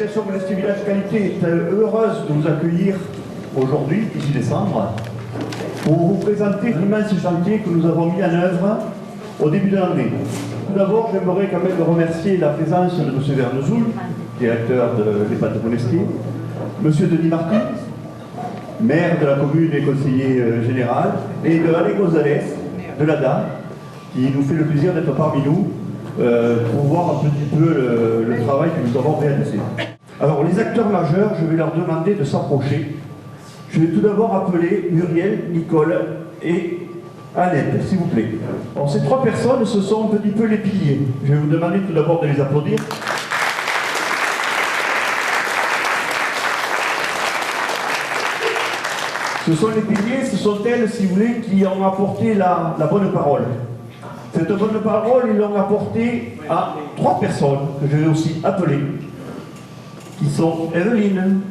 l'association Monestier Village Qualité est heureuse de vous accueillir aujourd'hui, 18 décembre, pour vous présenter l'immense chantier que nous avons mis en œuvre au début de l'année. Tout d'abord, j'aimerais quand même remercier la présence de M. Vernezoul, directeur de l'EHPAD de Monestier, M. Denis Martin, maire de la commune et conseiller général, et de Alain Gonzalez, de l'ADA, qui nous fait le plaisir d'être parmi nous pour voir un petit peu le travail que nous avons réalisé. Alors, les acteurs majeurs, je vais leur demander de s'approcher. Je vais tout d'abord appeler Muriel, Nicole et Annette, s'il vous plaît. Alors, ces trois personnes, ce sont un petit peu les piliers. Je vais vous demander tout d'abord de les applaudir. Ce sont les piliers, ce sont elles, si vous voulez, qui ont apporté la bonne parole. Cette bonne parole, ils l'ont apportée à trois personnes que je vais aussi appeler, qui sont Evelyne,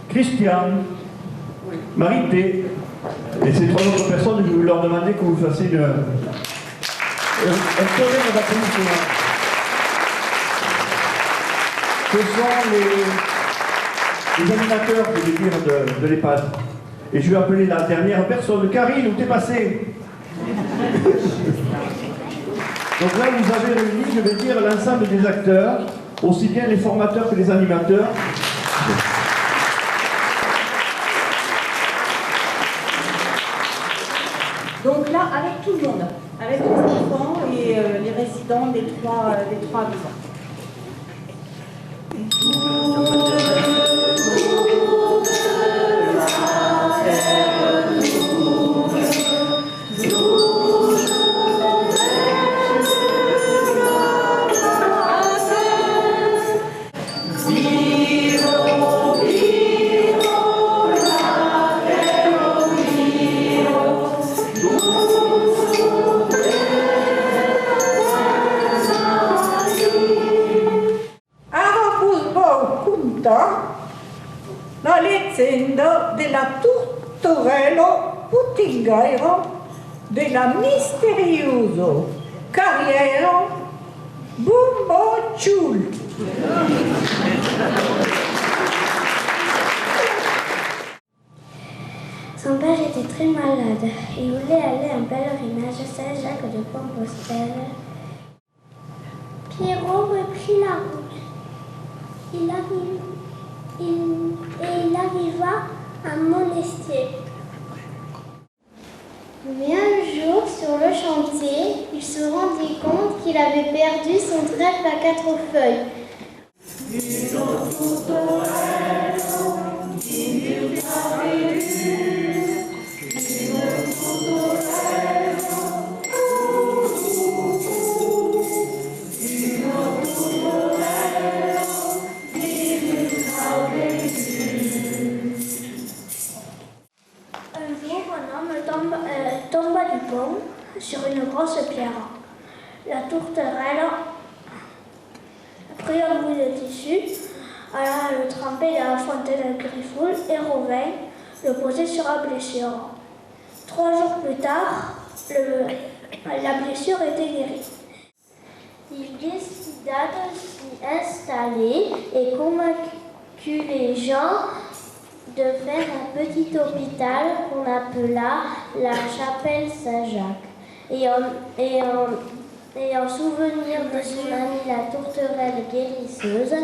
Christiane, Marité, et ces trois autres personnes, je vais leur demander que vous fassiez un tonnerre d'applaudissements. Ce sont les animateurs, je vais dire, de l'EHPAD. Et je vais appeler la dernière personne. Karine, où t'es passée? Donc là, vous avez réuni, je vais dire, l'ensemble des acteurs, aussi bien les formateurs que les animateurs. Donc là, avec tout le monde, avec les enfants et les résidents des trois maisons. La leggenda della Turturello Puttingairo della misterioso carriera Bumbo Ciul. Son père était très malade. Il voulait aller en pèlerinage à Saint-Jacques de Compostelle. Pierrot reprit la route. Il arriva à Monestier. Mais un jour, sur le chantier, il se rendit compte qu'il avait perdu son trèfle à 4 feuilles. Tomba du pont sur une grosse pierre. La tourterelle prit un bout de tissu, alla le tremper dans la fontaine Griffoul et revint le poser sur la blessure. 3 jours plus tard, la blessure était guérie. Il décida de s'y installer et convaincu les gens de faire un petit hôpital qu'on appela la chapelle Saint-Jacques. Et en souvenir de son amie la tourterelle guérisseuse,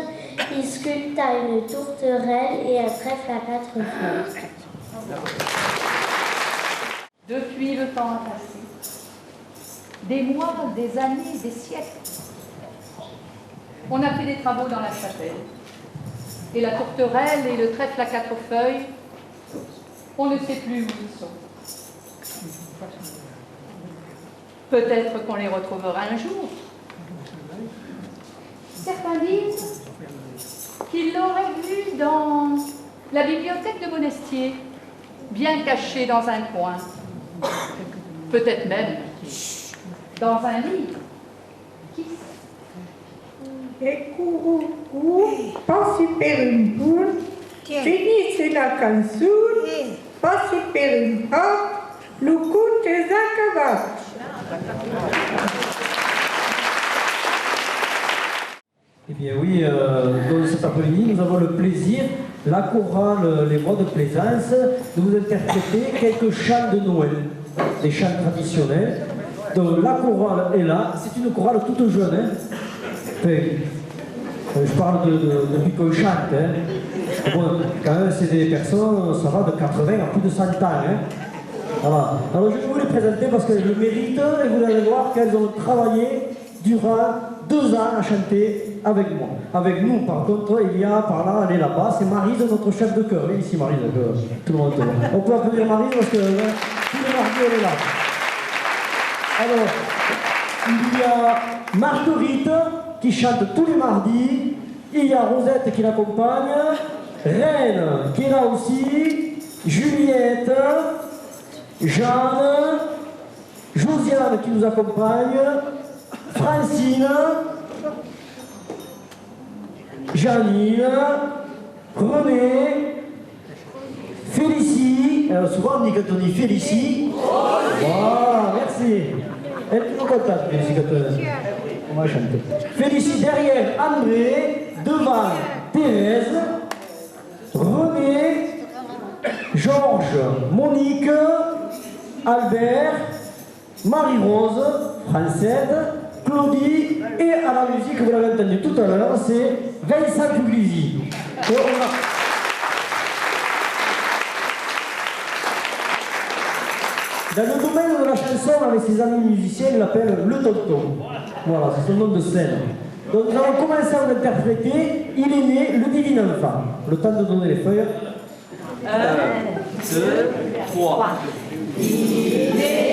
il sculpta une tourterelle et un trèfle à 4 feuilles. Depuis, le temps a passé. Des mois, des années, des siècles. On a fait des travaux dans la chapelle. Et la tourterelle et le trèfle à 4 feuilles, on ne sait plus où ils sont. Peut-être qu'on les retrouvera un jour. Certains disent qu'ils l'auraient vu dans la bibliothèque de Monestier, bien caché dans un coin. Peut-être même dans un livre. Qui sait? Et couroucou, pas super une poule, finissez la cansoule, pas super une hop, le coup des acabats. Eh bien oui, dans cet après-midi, nous avons le plaisir, la chorale Les Voix de Plaisance, de vous interpréter quelques chants de Noël, des chants traditionnels. Donc la chorale est là, c'est une chorale toute jeune. Hein. Enfin, je parle depuis qu'on chante. Hein. Bon, quand même, c'est des personnes, ça va de 80 à plus de 100 ans. Hein. Voilà. Alors je vais vous les présenter parce qu'elles le méritent et vous allez voir qu'elles ont travaillé durant 2 ans à chanter avec moi. Avec nous, par contre, il y a par là, elle est là-bas, c'est Maryse, notre chef de chœur. Et ici, Maryse, tout le monde. On peut applaudir Maryse parce que tous les mardis, elle est là. Alors, il y a Marguerite qui chante tous les mardis. Il y a Rosette qui l'accompagne. Reine qui est là aussi. Juliette. Jeanne. Josiane qui nous accompagne. Francine. Janine, René, Félicie, alors souvent on dit quand on dit Félicie, voilà, merci. Elle est toujours contente, Félicie, quand on va chanter. Félicie derrière André, devant Thérèse, René, Georges, Monique, Albert, Marie-Rose, Francette, Claudie, et à la musique, vous l'avez entendu tout à l'heure, c'est Vincent Puglisi. Dans le domaine de la chanson, avec ses amis musiciens, il l'appelle le tonton. Voilà, c'est son nom de scène. Donc nous allons commencer à l'interpréter. Il est né le divin enfant. Le temps de donner les feuilles. 1, 2, 3. Il est